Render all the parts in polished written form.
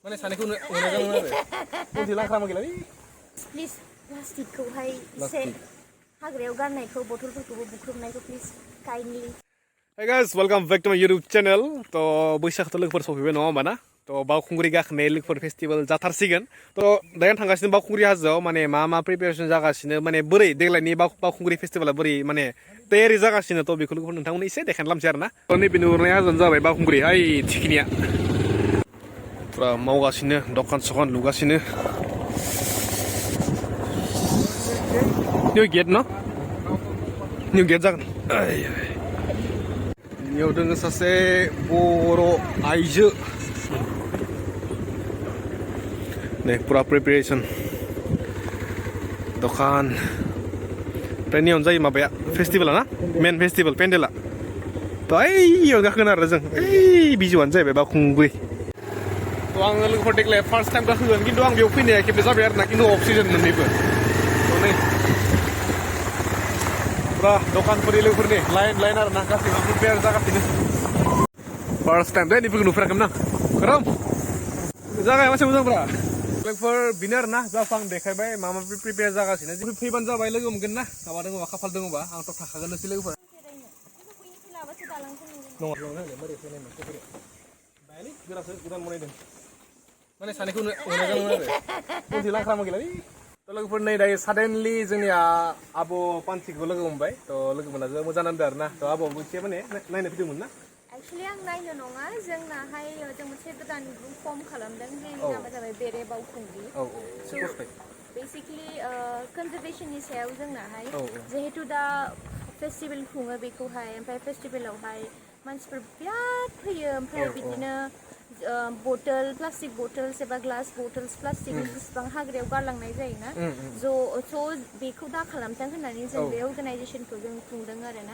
माने सानैखौ उनावजों आरो उनथि लांख्रामा गैला प्लिज प्लास्टिकखौहाय एसे हाग्रायाव गारनायखौ बथलफोरखौबो बुख्रुबनायखौ please काइन्डलि Hey guys, welcome back to my YouTube channel. तो बैसागोथ' लोगोफोर सफैबाय नङा होमबा ना? तो बावखुंग्रि गाखोनाय लोगोफोर फेस्टिवल जाथारसिगोन। तो दायो थांगासिनो बावखुंग्रि हाजोआव माने मा प्रिपेरेसन जागासिनो माने बोरै देग्लायनि बावखुंग्रि फेस्टिवला बोरै माने तयारि जागासिनो तो बेखौ लोगोफोर नोंथांमोननो एसे देखायना लामसै आरो ना। तो नैबे नुहुरनाय हाजोआनो जाबाय बावखुंग्रि हाय थिखिनिया। फुरा मावगासिनो दखान सखान लुगासिनो। निउ गेट न? निउ गेट जागोन। बेयाव दोङो सासे बर' आइजो नै पुरा प्रिपेरेसन दखान ओमफ्राय नियावनो जायो माबाया फेस्टिभेला ना मेन फेस्टिभेल पेन्डेला त' ओइयाव गाखोगोन आरो जों ओइ बिजौआनो जाहैबाय बावखुंग्रि त' आङो लोगोफोर देग्लाय फार्स्ट टाइम गाखोगोन खिन्थु आं बेयाव फैनाया खेबसे जाबाय आरो ना खिन्थु अफ सिजन मोननैबो त' नै पुरा दखानफोरनि लोगोफोरनि लाइन आरो ना गासैबो प्रिपेयार जागासिनो फार्स्ट टाइम दे बेफोरखौ नुफेराखैमोन आं खोरोम जागाया मासे मोजांब्रा लोगोफोर बेनो आरो ना जास्ट आं देखायबाय मा प्रिपेयार जागासिनो फैबानो जाबाय लोगो मोनगोन ना माबा दङबा खाफाल दङबा आंथ' थाखागोननोसै लोगोफोर गोदान बनायदों माने सानैखौ उनावजों आरो उनथि लांख्रामा गैला तो लोगोफोर नै दायो साडेनलि जोंनिया आब' पान्सिखौ लोगो मोनबाय तो लोगो मोनना मोजां नांदों आरो ना तो आब'आबो एसे माने नायनो फैदोंमोन ना एक्चुअली आं नायनो नङा जोंनाहाय जों मोनसे गोदान ग्रुप फर्म खालामदों जायनि नामा जाबाय बेरे बावखुंग्रि बेसिकलि कनजारभेशननि सायाव जोंनाहाय जिहेतु दा फेस्टिभेल खुङो बेखौहाय ओमफ्राय फेस्टिभेलावहाय मानसिफोर बिराद फैयो ओमफ्राय बिदिनो बटल प्लास्टिक बटल्स एबा ग्लास बटल्स प्लास्टिक जेसेबां हाग्रायाव गारलांनाय जायोना स' बेखौ दा खालामथों होननानै जों बे अर्गानाइजेसनखौ जों खुंदों आरो ना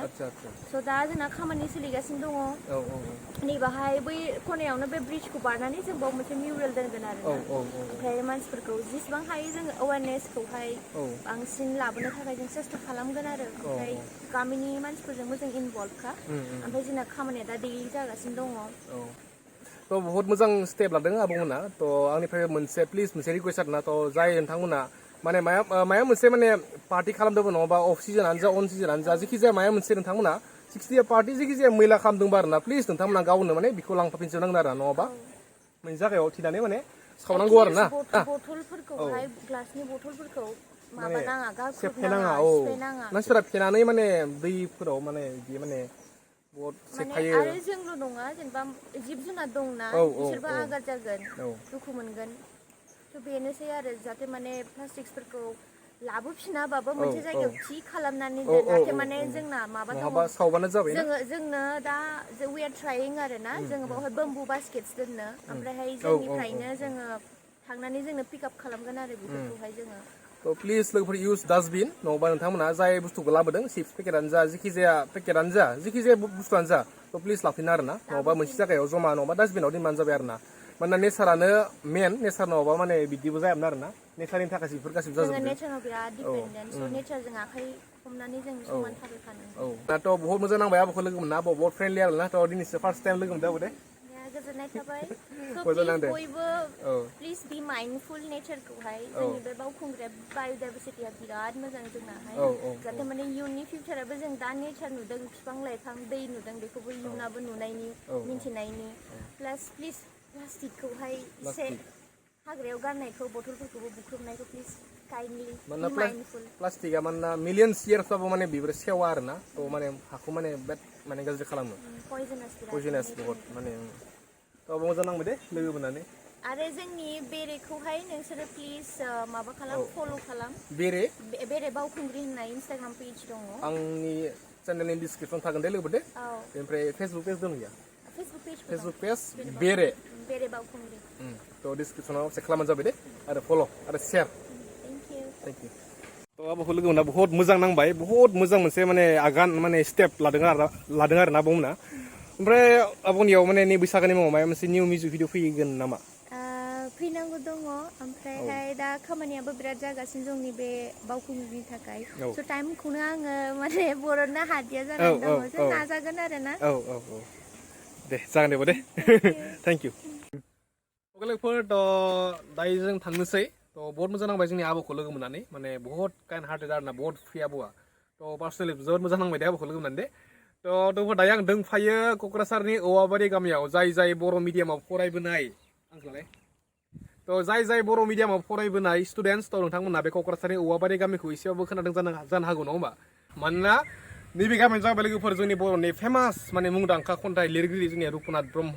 स' दा जोंना खामानि सोलिगासिनो दङ नैबाहाय बै खनायावनो बे ब्रिजखौ बारनानै जों बाव मोनसे मिउरेल दोनगोन आरो ओमफ्राय मानसिफोरखौ जेसेबां हायो जोङो एवारनेसखौहाय बांसिन लाबोनो थाखाय जों सेस्था खालामगोन आरो ओमफ्राय गामिनि मानसिफोरजोंबो जों इनभल्भखा ओमफ्राय जोंना खामानिया दा दैलि जागासिनो दङ तो बहुत मोजां स्टेप लादों आब'मोना तो आंनिफ्राय मोनसे प्लिज मोनसे रिक्वेस्ट आरो ना तो जाय नोंथांमोना माने माया मोनसे माने पार्टि खालामदोंबो नङाबा अफ सिजनानो जा अन सिजनानो जा जेखि जाया माया मोनसे नोंथांमोना जिखिजाया पार्टि जेखिजाया मैला खालामदोंबा आरो ना प्लिज नोंथांमोना गावनो माने बेखौ लांफाफिनजोबनांगोन आरो नङाबा मोनसे जायगायाव थिनानै माने सावनांगौ आरो ना बथलफोरखौहाय ग्लासनि बथलफोरखौ माबानाङा सेफायनाङा मानसिफोरा फेनानै माने दैफोराव माने बिदि माने आरो जोंल' नङा जेनेबा जिब जुनार दंना बिसोरबो आघात जागोन दुखु मोनगोन थ' बेनोसै आरो जाहाथे माने प्लास्टिक्सफोरखौ लाबोफिनाबाबो मोनसे जायगायाव थि खालामनानै दोन जाहाथे माने जोंना माबा दङ जोंनो दा वी आर ट्राइं आरो ना जोङो बावहाय बाम्बु बास्केट्स दोननो ओमफ्रायहाय जोंनिफ्रायनो जोङो थांनानै जोंनो पिकआप खालामगोन आरो बेफोरखौहाय जोङो तो प्लिज लोगोफोर इउज डास्टबिन नङाबा नोंथांमोना जाय बुस्थुखौ लाबोदों चिप्स पेकेटानो जा जेखि जाया बुस्थुआनो जा तो प्लिज लाफिन आरो ना नङाबा मोनसे जायगायाव जमा नङाबा डास्टबिनाव दोनबानो जाबाय आरो ना मानोना नेचारानो मेन नेचार नङाबा माने बिदिबो जायामोन आरो ना नेचारनि थाखायसो बेफोर गासिबो जाजोबदों नेचाराव बिराद डिपेन्डेन्ट स' नेचारजों आखाइ हमनानै जों समान थाबायखानांगौ दाथ' बहुत मोजां नांबाय आब'खौ लोगो मोनना आब' बहुत फ्रेन्डलि आरो ना थ' दिनैसो फार्स्ट टाइम लोगो मोनदों आबो दे गोजोननाय थाबाय बयबो प्लिज बि माइन्डफुल नेचारखौहाय जोंनि बे बावखुंग्रिया बाय'डाइभारसिटिया बिराद मोजां जोंनाहाय जाहाथे माने इयुननि फिउचाराबो जों दा नेचार नुदों बिफां लाइफां दै नुदों बेखौबो इयुनाबो नुनायनि मिन्थिनायनि प्लास प्लिज प्लास्टिकखौहाय एसे हाग्रायाव गारनायखौ बथलफोरखौबो बुख्रुबनायखौ प्लिज काइन्डलि बि माइन्डफुल प्लास्टिकआ मानोना मिलियन्स इयार्सबाबो माने बेफोर सेवा आरो ना थ' माने हाखौ माने बेद माने गाज्रि खालामो पयजनास बहुत माने थ' मोजां नांबाय दे लोगो मोननानै आरो जोंनि बेरेखौहाय नोंसोरो प्लिज माबा खालाम फल' खालाम बेरे बावखुंग्रि होननाय इन्सटाग्राम पेज दङ आंनि चेनेलनि डिसक्रिपसन थागोन दे लोगो दे ओमफ्राय फेसबुक पेज दं गैया फेसबुक पेज बेरे बावखुंग्रि थ' डिसक्रिपसनाव चेक खालामबानो जाबाय दे आरो फल' आरो शेयार थेंक इउ थ' आब'खौ लोगो मोनना बहुत मोजां नांबाय बहुत मोजां मोनसे माने आगान माने स्टेप लादों आरो ना आब'मोना ओमफ्राय आब'नियाव माने नै बैसागोनि मुङाव माबा मोनसे निउ मिउजिक भिडिअ फैगोन नामा फैनांगौ दङ ओमफ्रायहाय दा खामानियाबो बिराद जागासिनो जोंनि बे बावखुंग्रिनि थाखाय स' टाइमखौनो आङो माने बरननो हादिया जानानै दङ स' नाजागोन आरो ना दे जागोन दे दे थेंक इउ लोगोफोर थ' दायो जों थांनोसै थ' बहुत मोजां नांबाय जोंनि आबौखौ लोगो मोननानै माने बहुत काइन्ड हार्टेड आरोना बहुत फ्रि आबौआ थ' पार्सनेलि जोबोद मोजां नांबाय दे आबौखौ लोगो मोननानै दे थ' दोनफोर दायो आं दोंफायो क'क्राझारनि औवाबारि गामियाव जाय बर' मिडियामाव फरायबोनाय आंखौलाय थ' जाय बर' मिडियामाव फरायबोनाय स्टुडेन्टस थ' नोंथांमोना बे क'क्राझारनि औवाबारि गामिखौ एसेबाबो खोनादों जानो हागौ नङा होमबा मानोना नैबे गामियानो जाबाय लोगोफोर जोंनि बर'नि फेमास माने मुंदांखा खन्थाइ लिरगिरि जोंनिया रुपनाथ ब्रह्म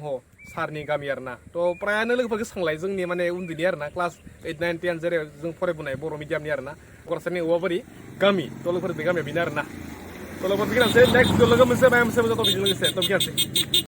सारनि गामि आरोना थ' प्रायानो लोगोफोर गोसोखांलाय जोंनि माने उन्दैनि आरोना क्लास 8, 9, 10 जेरै जों फरायबोनाय बर' मिडियामनि आरोना क'क्राझारनि औवाबारि गामि थ' लोगोफोर बे गामिया बेनो आरोना थ' लोगोफोर बिगिनांसै नेक्स्ट लोगो मोनसे माया मोनसे मोजां टपिकजों लोगोसे थ' बिगिनांसै